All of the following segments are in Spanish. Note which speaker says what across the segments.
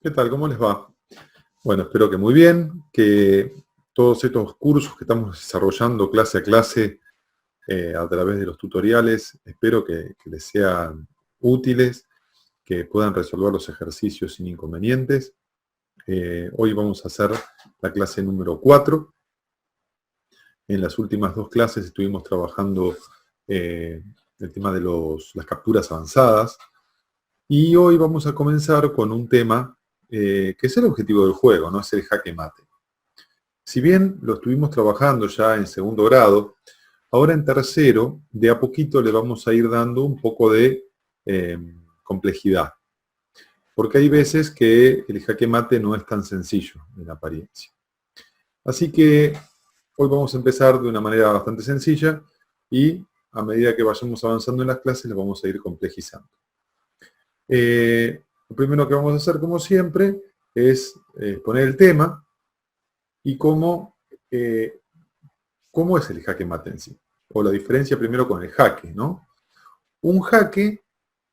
Speaker 1: ¿Qué tal? ¿Cómo les va? Bueno, espero que muy bien, que todos estos cursos que estamos desarrollando clase a clase a través de los tutoriales, espero que les sean útiles, que puedan resolver los ejercicios sin inconvenientes. Hoy vamos a hacer la clase número 4. En las últimas dos clases estuvimos trabajando el tema de las capturas avanzadas. Y hoy vamos a comenzar con un tema que es el objetivo del juego, ¿no? Es el jaque mate. Si bien lo estuvimos trabajando ya en segundo grado, ahora en tercero, de a poquito le vamos a ir dando un poco de complejidad. Porque hay veces que el jaque mate no es tan sencillo en apariencia. Así que hoy vamos a empezar de una manera bastante sencilla y a medida que vayamos avanzando en las clases, lo vamos a ir complejizando. Lo primero que vamos a hacer, como siempre, es poner el tema y cómo es el jaque mate en sí. O la diferencia primero con el jaque, ¿no? Un jaque,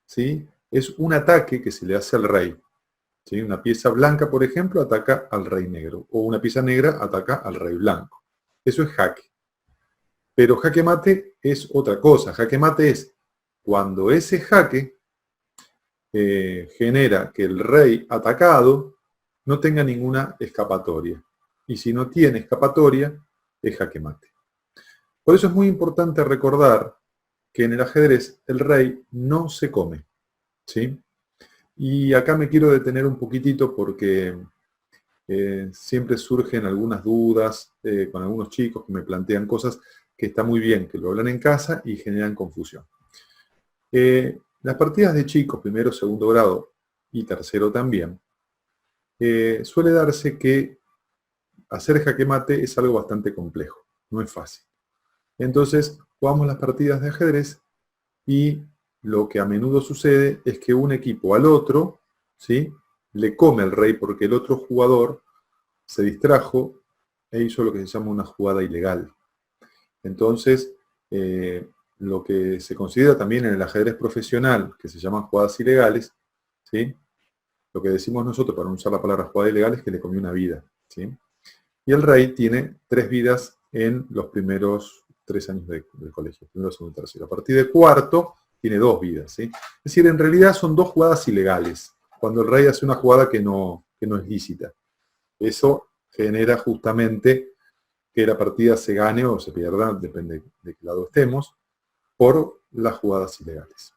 Speaker 1: ¿sí?, es un ataque que se le hace al rey. ¿Sí? Una pieza blanca, por ejemplo, ataca al rey negro. O una pieza negra ataca al rey blanco. Eso es jaque. Pero jaque mate es otra cosa. Jaque mate es cuando ese jaque genera que el rey atacado no tenga ninguna escapatoria. Y si no tiene escapatoria, es jaque mate. Por eso es muy importante recordar que en el ajedrez el rey no se come, ¿sí? Y acá me quiero detener un poquitito porque siempre surgen algunas dudas con algunos chicos que me plantean cosas que está muy bien, que lo hablan en casa y generan confusión. Las partidas de chicos, primero, segundo grado y tercero también, suele darse que hacer jaque mate es algo bastante complejo, no es fácil. Entonces, jugamos las partidas de ajedrez y lo que a menudo sucede es que un equipo al otro, ¿sí?, le come el rey porque el otro jugador se distrajo e hizo lo que se llama una jugada ilegal. Entonces, lo que se considera también en el ajedrez profesional, que se llaman jugadas ilegales, ¿sí?, lo que decimos nosotros para no usar la palabra jugada ilegal es que le comió una vida, ¿sí? Y el rey tiene 3 vidas en los primeros 3 años del colegio, primero, segundo, tercero. A partir de cuarto, tiene 2 vidas, ¿sí? Es decir, en realidad son 2 jugadas ilegales, cuando el rey hace una jugada que no es lícita. Eso genera justamente que la partida se gane o se pierda, depende de qué lado estemos, por las jugadas ilegales.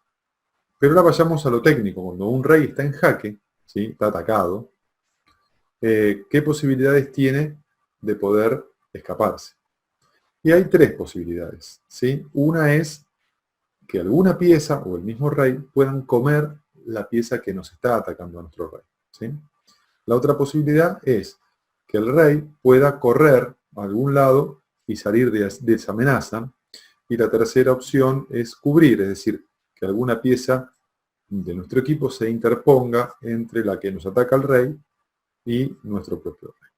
Speaker 1: Pero ahora vayamos a lo técnico. Cuando un rey está en jaque, ¿sí?, está atacado, ¿qué posibilidades tiene de poder escaparse? Y hay 3 posibilidades, ¿sí? Una es que alguna pieza o el mismo rey puedan comer la pieza que nos está atacando a nuestro rey, ¿sí? La otra posibilidad es que el rey pueda correr a algún lado y salir de esa amenaza. Y la tercera opción es cubrir, es decir, que alguna pieza de nuestro equipo se interponga entre la que nos ataca el rey y nuestro propio rey,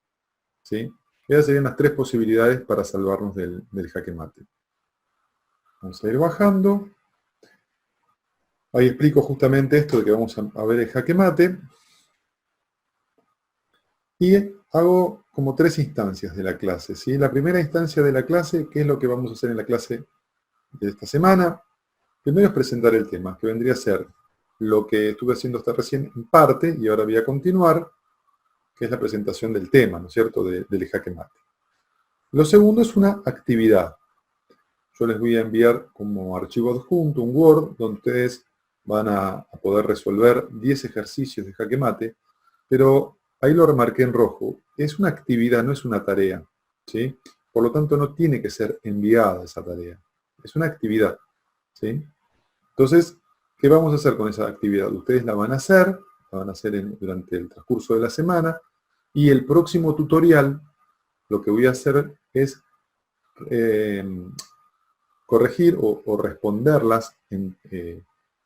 Speaker 1: ¿sí? Esas serían las 3 posibilidades para salvarnos del jaque mate. Vamos a ir bajando. Ahí explico justamente esto de que vamos a ver el jaque mate. Y hago como 3 instancias de la clase, ¿sí? La primera instancia de la clase, ¿qué es lo que vamos a hacer en la clase de esta semana? Primero es presentar el tema, que vendría a ser lo que estuve haciendo hasta recién en parte, y ahora voy a continuar, que es la presentación del tema, ¿no es cierto?, del jaque mate. Lo segundo es una actividad. Yo les voy a enviar como archivo adjunto un Word, donde ustedes van a poder resolver 10 ejercicios de jaque mate, pero ahí lo remarqué en rojo. Es una actividad, no es una tarea, ¿sí? Por lo tanto, no tiene que ser enviada esa tarea. Es una actividad, ¿sí? Entonces, ¿qué vamos a hacer con esa actividad? Ustedes la van a hacer durante el transcurso de la semana, y el próximo tutorial, lo que voy a hacer es corregir o responderlas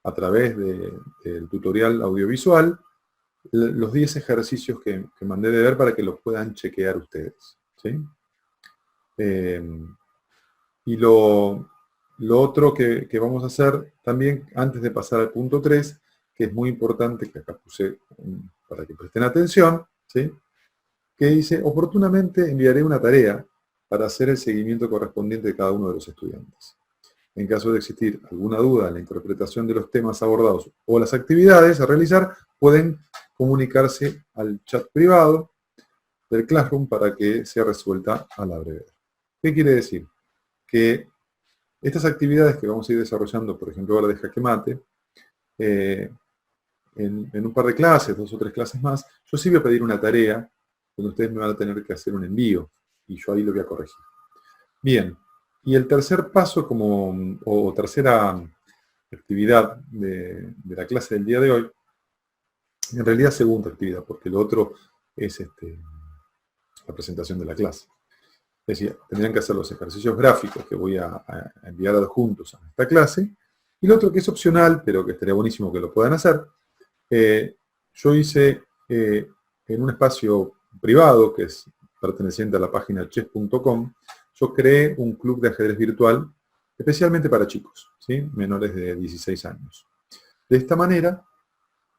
Speaker 1: a través del tutorial audiovisual, los 10 ejercicios que mandé de ver para que los puedan chequear ustedes, ¿sí? Y lo otro que vamos a hacer también, antes de pasar al punto 3, que es muy importante, que acá puse un para que presten atención, ¿sí? Que dice, oportunamente enviaré una tarea para hacer el seguimiento correspondiente de cada uno de los estudiantes. En caso de existir alguna duda en la interpretación de los temas abordados o las actividades a realizar, pueden comunicarse al chat privado del Classroom para que sea resuelta a la brevedad. ¿Qué quiere decir? Que estas actividades que vamos a ir desarrollando, por ejemplo, ahora de Jaque Mate, en un par de clases, 2 o 3 clases más, yo sí voy a pedir una tarea donde ustedes me van a tener que hacer un envío y yo ahí lo voy a corregir. Bien, y el tercer paso o tercera actividad de la clase del día de hoy, en realidad segunda actividad, porque lo otro es la presentación de la clase. Es decir, tendrían que hacer los ejercicios gráficos que voy a enviar adjuntos a esta clase, y lo otro que es opcional, pero que estaría buenísimo que lo puedan hacer, yo hice en un espacio privado que es perteneciente a la página chess.com, yo creé un club de ajedrez virtual especialmente para chicos, ¿sí? Menores de 16 años. De esta manera,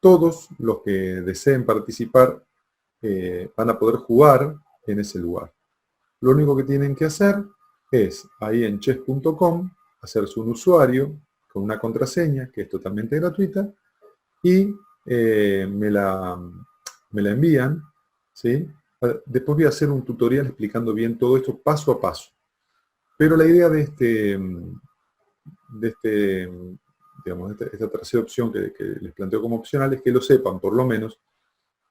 Speaker 1: todos los que deseen participar van a poder jugar en ese lugar. Lo único que tienen que hacer es, ahí en chess.com, hacerse un usuario con una contraseña que es totalmente gratuita y me la envían, ¿sí? Después voy a hacer un tutorial explicando bien todo esto paso a paso. Pero la idea de esta tercera opción que les planteo como opcional es que lo sepan, por lo menos,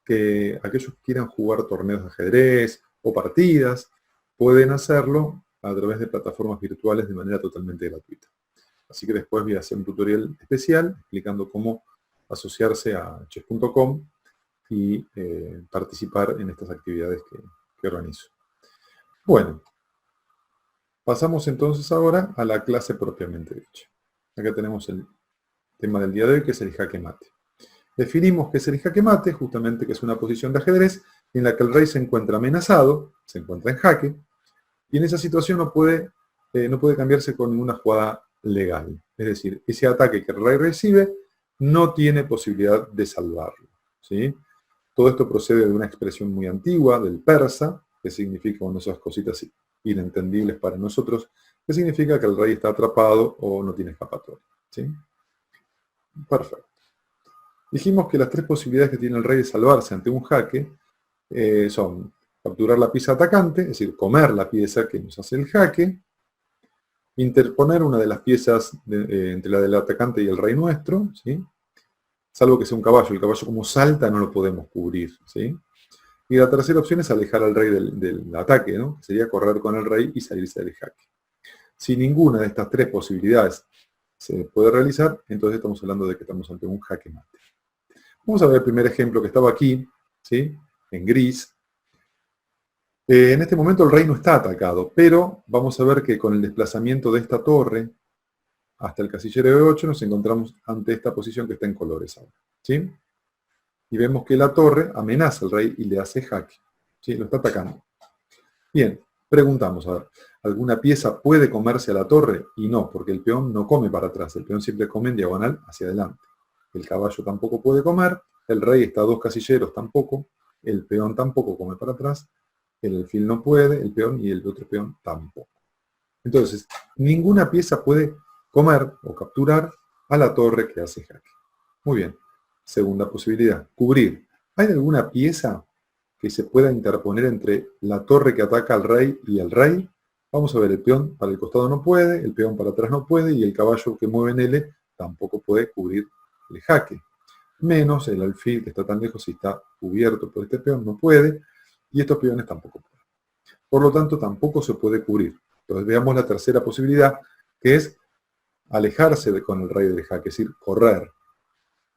Speaker 1: que aquellos que quieran jugar torneos de ajedrez o partidas, pueden hacerlo a través de plataformas virtuales de manera totalmente gratuita. Así que después voy a hacer un tutorial especial explicando cómo asociarse a chess.com y participar en estas actividades que organizo. Bueno, pasamos entonces ahora a la clase propiamente dicha. Acá tenemos el tema del día de hoy, que es el jaque mate. Definimos qué es el jaque mate, justamente que es una posición de ajedrez en la que el rey se encuentra amenazado, se encuentra en jaque, y en esa situación no puede cambiarse con ninguna jugada legal. Es decir, ese ataque que el rey recibe no tiene posibilidad de salvarlo, ¿sí? Todo esto procede de una expresión muy antigua del persa, que significa, bueno, esas cositas inentendibles para nosotros, que significa que el rey está atrapado o no tiene escapatoria, ¿sí? Perfecto. Dijimos que las 3 posibilidades que tiene el rey de salvarse ante un jaque son capturar la pieza atacante, es decir, comer la pieza que nos hace el jaque, interponer una de las piezas entre la del atacante y el rey nuestro, ¿sí? Salvo que sea un caballo. El caballo como salta no lo podemos cubrir, ¿sí? Y la tercera opción es alejar al rey del ataque, ¿no? Sería correr con el rey y salirse del jaque. Si ninguna de estas 3 posibilidades se puede realizar, entonces estamos hablando de que estamos ante un jaque mate. Vamos a ver el primer ejemplo que estaba aquí, ¿sí? En gris. En este momento el rey no está atacado, pero vamos a ver que con el desplazamiento de esta torre hasta el casillero E8 nos encontramos ante esta posición que está en colores ahora, ¿sí? Y vemos que la torre amenaza al rey y le hace jaque, ¿sí? Lo está atacando. Bien, preguntamos, a ver, ¿alguna pieza puede comerse a la torre? Y no, porque el peón no come para atrás, el peón siempre come en diagonal hacia adelante. El caballo tampoco puede comer, el rey está a 2 casilleros tampoco, el peón tampoco come para atrás, el alfil no puede, el peón y el otro peón tampoco. Entonces, ninguna pieza puede comer o capturar a la torre que hace jaque. Muy bien. Segunda posibilidad, cubrir. ¿Hay alguna pieza que se pueda interponer entre la torre que ataca al rey y el rey? Vamos a ver, el peón para el costado no puede, el peón para atrás no puede y el caballo que mueve en L tampoco puede cubrir el jaque. Menos el alfil que está tan lejos y está cubierto por este peón no puede y estos peones tampoco pueden. Por lo tanto, tampoco se puede cubrir. Entonces veamos la tercera posibilidad, que es alejarse con el rey del jaque, es decir, correr.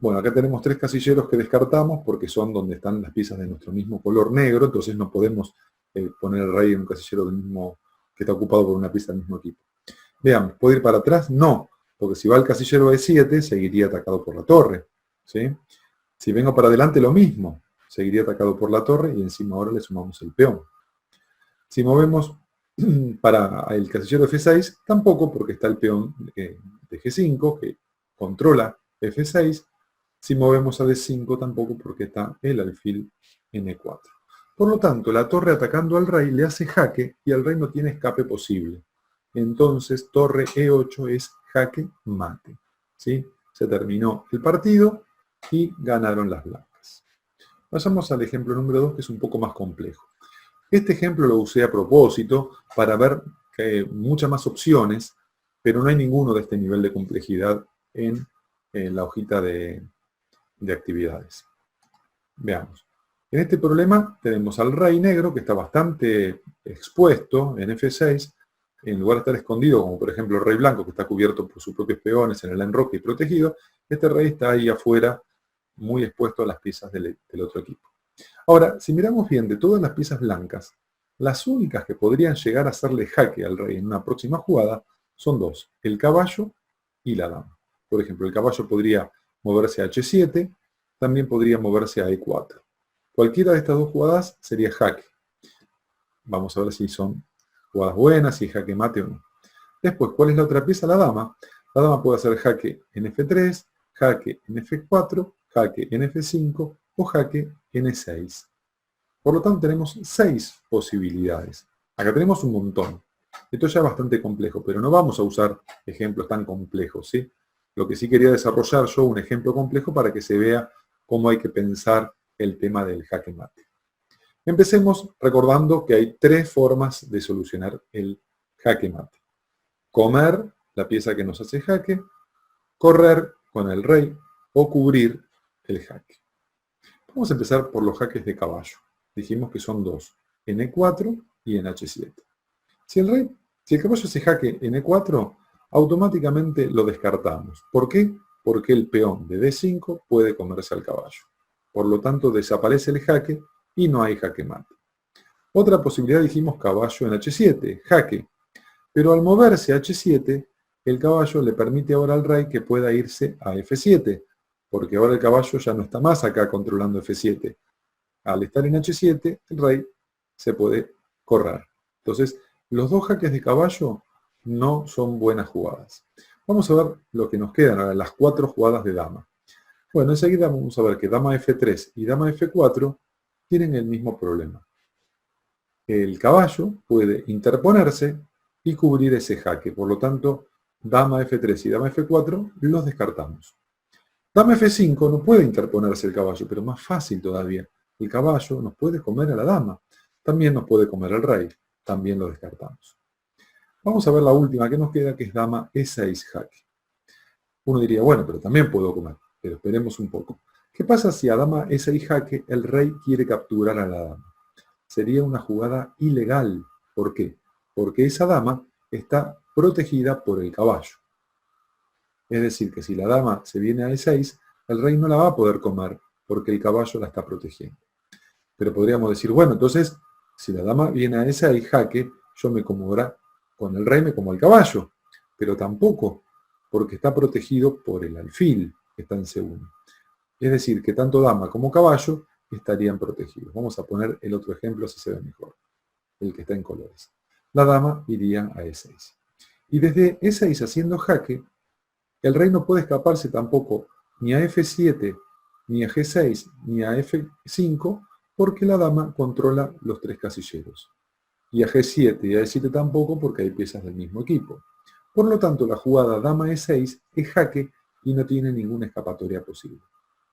Speaker 1: Bueno, acá tenemos 3 casilleros que descartamos porque son donde están las piezas de nuestro mismo color negro, entonces no podemos poner el rey en un casillero del mismo, que está ocupado por una pieza del mismo equipo. Veamos, ¿puedo ir para atrás? No, porque si va al casillero E7 seguiría atacado por la torre, ¿sí? Si vengo para adelante lo mismo, seguiría atacado por la torre y encima ahora le sumamos el peón. Si movemos para el casillero F6, tampoco, porque está el peón de G5 que controla F6 Si movemos a D5 tampoco, porque está el alfil en E4. Por lo tanto, la torre atacando al rey le hace jaque y el rey no tiene escape posible. Entonces, torre E8 es jaque mate. ¿Sí? Se terminó el partido y ganaron las blancas. Vayamos al ejemplo número 2, que es un poco más complejo. Este ejemplo lo usé a propósito para ver muchas más opciones, pero no hay ninguno de este nivel de complejidad en la hojita de actividades. Veamos. En este problema tenemos al rey negro, que está bastante expuesto en F6, en lugar de estar escondido, como por ejemplo el rey blanco, que está cubierto por sus propios peones en el enroque y protegido. Este rey está ahí afuera, muy expuesto a las piezas del otro equipo. Ahora, si miramos bien de todas las piezas blancas, las únicas que podrían llegar a hacerle jaque al rey en una próxima jugada son dos, el caballo y la dama. Por ejemplo, el caballo podría moverse a H7, también podría moverse a E4. Cualquiera de estas dos jugadas sería jaque. Vamos a ver si son jugadas buenas, si es jaque mate o no. Después, ¿cuál es la otra pieza? La dama. La dama puede hacer jaque en F3, jaque en F4, jaque en F5 o jaque en E6. Por lo tanto, tenemos 6 posibilidades. Acá tenemos un montón. Esto ya es bastante complejo, pero no vamos a usar ejemplos tan complejos, ¿sí? Lo que sí quería desarrollar yo, un ejemplo complejo para que se vea cómo hay que pensar el tema del jaque mate. Empecemos recordando que hay 3 formas de solucionar el jaque mate. Comer la pieza que nos hace jaque, correr con el rey o cubrir el jaque. Vamos a empezar por los jaques de caballo. Dijimos que son 2, en E4 y en H7. Si el caballo hace jaque en E4, automáticamente lo descartamos. ¿Por qué? Porque el peón de D5 puede comerse al caballo. Por lo tanto, desaparece el jaque y no hay jaque mate. Otra posibilidad dijimos caballo en H7, jaque. Pero al moverse a H7, el caballo le permite ahora al rey que pueda irse a F7, porque ahora el caballo ya no está más acá controlando F7. Al estar en H7, el rey se puede correr. Entonces, los 2 jaques de caballo no son buenas jugadas. Vamos a ver lo que nos quedan ahora, las 4 jugadas de dama. Bueno, enseguida vamos a ver que dama F3 y dama F4 tienen el mismo problema. El caballo puede interponerse y cubrir ese jaque. Por lo tanto, dama F3 y dama F4 los descartamos. Dama F5 no puede interponerse el caballo, pero más fácil todavía. El caballo nos puede comer a la dama. También nos puede comer al rey. También lo descartamos. Vamos a ver la última que nos queda, que es dama E6 jaque. Uno diría, bueno, pero también puedo comer. Pero esperemos un poco. ¿Qué pasa si a dama E6 jaque el rey quiere capturar a la dama? Sería una jugada ilegal. ¿Por qué? Porque esa dama está protegida por el caballo. Es decir, que si la dama se viene a E6, el rey no la va a poder comer porque el caballo la está protegiendo. Pero podríamos decir, bueno, entonces, si la dama viene a E6 jaque, yo me como ahora con el rey, me como al caballo. Pero tampoco, porque está protegido por el alfil, que está en C1. Es decir, que tanto dama como caballo estarían protegidos. Vamos a poner el otro ejemplo, así se ve mejor, el que está en colores. La dama iría a E6. Y desde E6 haciendo jaque, el rey no puede escaparse tampoco ni a F7, ni a G6, ni a F5, porque la dama controla los 3 casilleros. Y a G7 y a E7 tampoco, porque hay piezas del mismo equipo. Por lo tanto, la jugada dama E6 es jaque y no tiene ninguna escapatoria posible.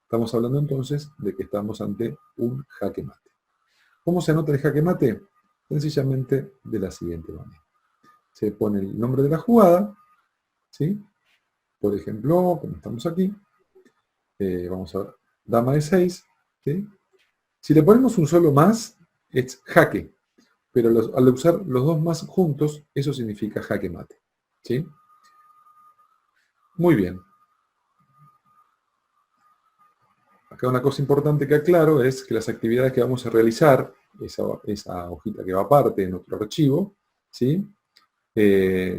Speaker 1: Estamos hablando entonces de que estamos ante un jaque mate. ¿Cómo se anota el jaque mate? Sencillamente de la siguiente manera. Se pone el nombre de la jugada, ¿sí? Por ejemplo, como estamos aquí, vamos a ver, dama E6, ¿sí? Si le ponemos un solo más, es jaque, pero al usar los 2 más juntos, eso significa jaque mate, ¿sí? Muy bien. Acá una cosa importante que aclaro es que las actividades que vamos a realizar, esa hojita que va aparte en otro archivo, ¿sí?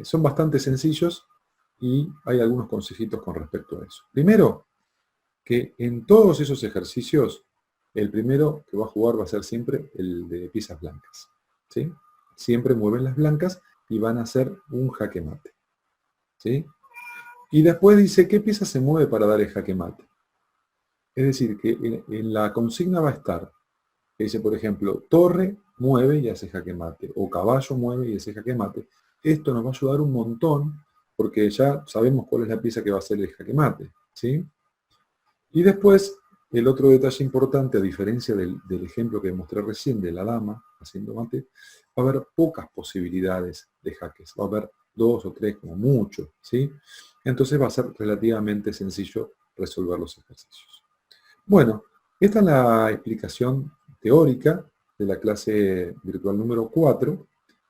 Speaker 1: Son bastante sencillos y hay algunos consejitos con respecto a eso. Primero, que en todos esos ejercicios, el primero que va a jugar va a ser siempre el de piezas blancas, ¿sí? Siempre mueven las blancas y van a hacer un jaque mate, ¿sí? Y después dice, ¿qué pieza se mueve para dar el jaque mate? Es decir, que en la consigna va a estar, que dice, por ejemplo, torre mueve y hace jaque mate, o caballo mueve y hace jaque mate. Esto nos va a ayudar un montón, porque ya sabemos cuál es la pieza que va a ser el jaque mate, ¿sí? Y después, el otro detalle importante, a diferencia del ejemplo que mostré recién de la dama haciendo mate, va a haber pocas posibilidades de jaques, va a haber 2 o 3 como mucho, ¿sí? Entonces va a ser relativamente sencillo resolver los ejercicios. Bueno, esta es la explicación teórica de la clase virtual número 4,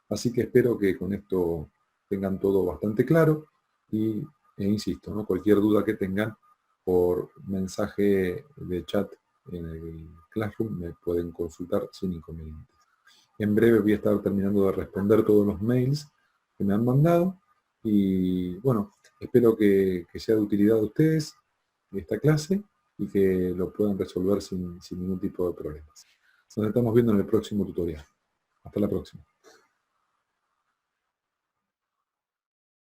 Speaker 1: así que espero que con esto tengan todo bastante claro e insisto, ¿no? Cualquier duda que tengan por mensaje de chat en el Classroom me pueden consultar sin inconvenientes. En breve voy a estar terminando de responder todos los mails que me han mandado y bueno, espero que sea de utilidad a ustedes esta clase y que lo puedan resolver sin ningún tipo de problemas. Nos estamos viendo en el próximo tutorial. Hasta la próxima.